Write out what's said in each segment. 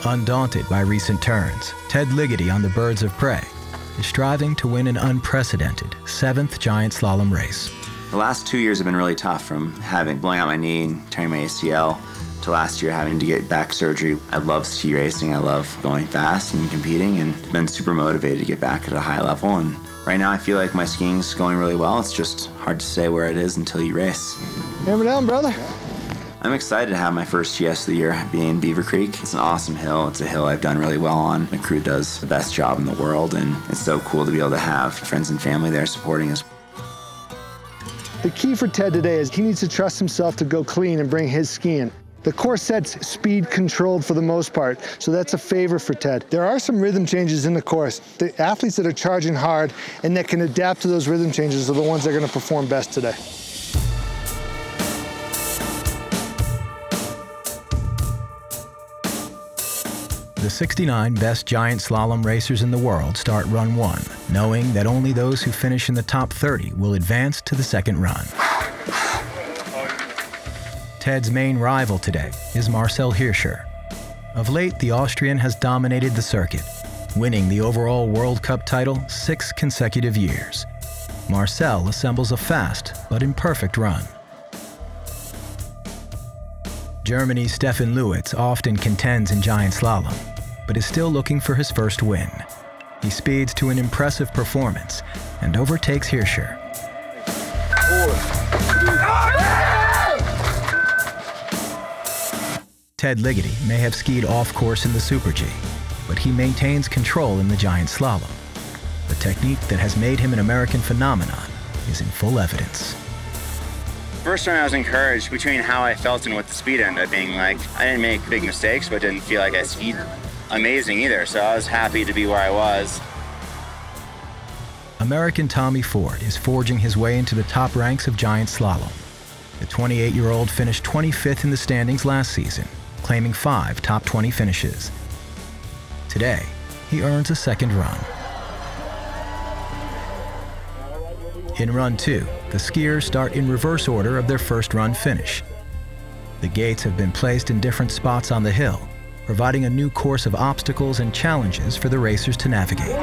Undaunted by recent turns, Ted Ligety on the Birds of Prey is striving to win an unprecedented 7th giant slalom race. The last 2 years have been really tough, from blowing out my knee and tearing my ACL to last year having to get back surgery. I love ski racing. I love going fast and competing, and been super motivated to get back at a high level. And right now I feel like my skiing's going really well. It's just hard to say where it is until you race. Hammer down, brother. I'm excited to have my first GS of the year be in Beaver Creek. It's an awesome hill. It's a hill I've done really well on. My crew does the best job in the world, and it's so cool to be able to have friends and family there supporting us. The key for Ted today is he needs to trust himself to go clean and bring his skiing. The course set's speed controlled for the most part, so that's a favor for Ted. There are some rhythm changes in the course. The athletes that are charging hard and that can adapt to those rhythm changes are the ones that are going to perform best today. The 69 best giant slalom racers in the world start run 1, knowing that only those who finish in the top 30 will advance to the second run. Ted's main rival today is Marcel Hirscher. Of late, the Austrian has dominated the circuit, winning the overall World Cup title 6 consecutive years. Marcel assembles a fast but imperfect run. Germany's Stefan Lewitz often contends in giant slalom, but is still looking for his first win. He speeds to an impressive performance and overtakes Hirscher. Ted Ligety may have skied off course in the Super G, but he maintains control in the giant slalom. The technique that has made him an American phenomenon is in full evidence. First time I was encouraged between how I felt and what the speed ended up being like. I didn't make big mistakes, but didn't feel like I skied amazing either, so I was happy to be where I was. American Tommy Ford is forging his way into the top ranks of giant slalom. The 28-year-old finished 25th in the standings last season, claiming 5 top 20 finishes. Today, he earns a second run. In run 2, the skiers start in reverse order of their first run finish. The gates have been placed in different spots on the hill, providing a new course of obstacles and challenges for the racers to navigate.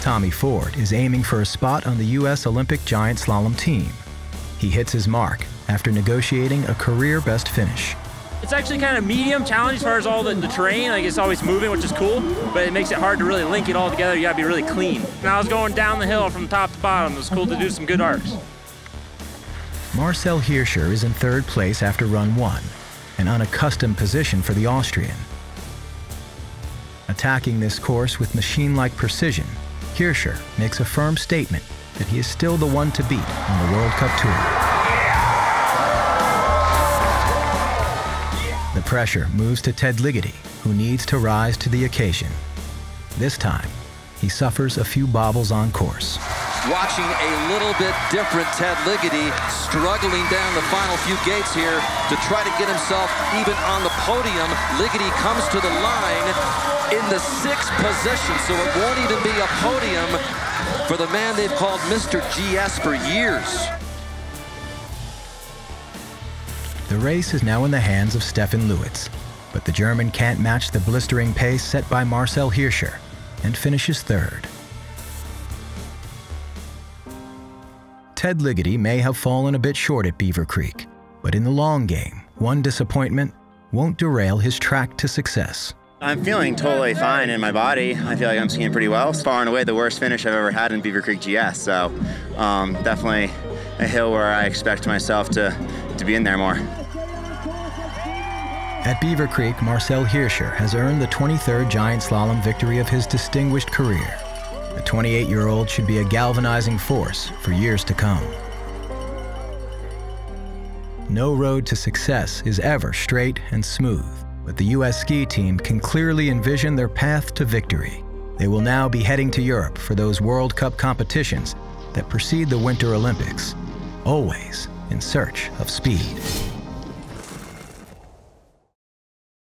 Tommy Ford is aiming for a spot on the U.S. Olympic giant slalom team. He hits his mark after negotiating a career best finish. It's actually kind of medium challenge as far as all the terrain. Like, it's always moving, which is cool, but it makes it hard to really link it all together. You gotta be really clean. And I was going down the hill from top to bottom. It was cool to do some good arcs. Marcel Hirscher is in 3rd place after run 1, an unaccustomed position for the Austrian. Attacking this course with machine-like precision, Hirscher makes a firm statement that he is still the one to beat on the World Cup Tour. The pressure moves to Ted Ligety, who needs to rise to the occasion. This time, he suffers a few bobbles on course. Watching a little bit different Ted Ligety struggling down the final few gates here to try to get himself even on the podium. Ligety comes to the line in the 6th position, so it won't even be a podium for the man they've called Mr. GS for years. The race is now in the hands of Stefan Lewitz, but the German can't match the blistering pace set by Marcel Hirscher and finishes 3rd. Ted Ligety may have fallen a bit short at Beaver Creek, but in the long game, one disappointment won't derail his track to success. I'm feeling totally fine in my body. I feel like I'm skiing pretty well. It's far and away the worst finish I've ever had in Beaver Creek GS, so definitely a hill where I expect myself to be in there more. At Beaver Creek, Marcel Hirscher has earned the 23rd giant slalom victory of his distinguished career. The 28-year-old should be a galvanizing force for years to come. No road to success is ever straight and smooth, but the U.S. ski team can clearly envision their path to victory. They will now be heading to Europe for those World Cup competitions that precede the Winter Olympics, always in search of speed.